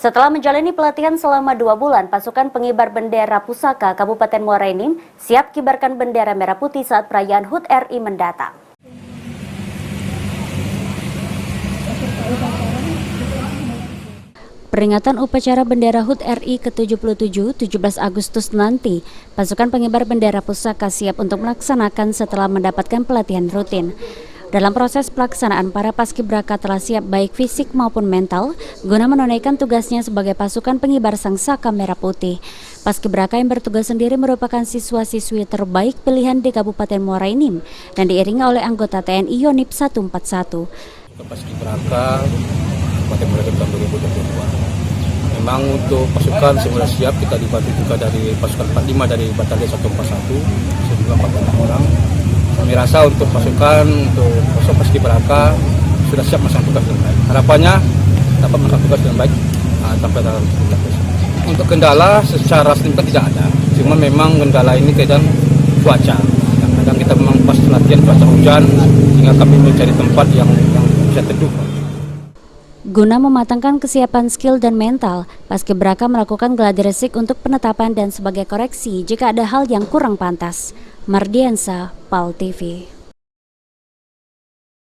Setelah menjalani pelatihan selama 2 bulan, pasukan pengibar bendera pusaka Kabupaten Muara Enim siap kibarkan bendera merah putih saat perayaan HUT RI mendatang. Peringatan upacara bendera HUT RI ke-77 17 Agustus nanti, pasukan pengibar bendera pusaka siap untuk melaksanakan setelah mendapatkan pelatihan rutin. Dalam proses pelaksanaan, para paskibraka telah siap baik fisik maupun mental guna menunaikan tugasnya sebagai pasukan pengibar sang saka merah putih. Paskibraka yang bertugas sendiri merupakan siswa-siswi terbaik pilihan di Kabupaten Muara Enim dan diiringi oleh anggota TNI Yonif 141. Paskibraka Kabupaten Muara Enim tahun 2022. Memang untuk pasukan semula siap, kita dibantu juga dari pasukan 45 dari Batalion 141 sejumlah 46 orang. Kami rasa untuk pasukan, untuk paskibraka sudah siap melaksanakan tugas dengan baik. Harapannya dapat melaksanakan tugas dengan baik sampai dalam tugas. Untuk kendala secara signifikan tidak ada, cuma memang kendala ini kadang cuaca. Kadang kita memang pas latihan cuaca hujan, sehingga kami mencari tempat yang bisa teduh. Guna mematangkan kesiapan skill dan mental, paskibraka melakukan gladi resik untuk penetapan dan sebagai koreksi jika ada hal yang kurang pantas. Mardiansa, PAL TV.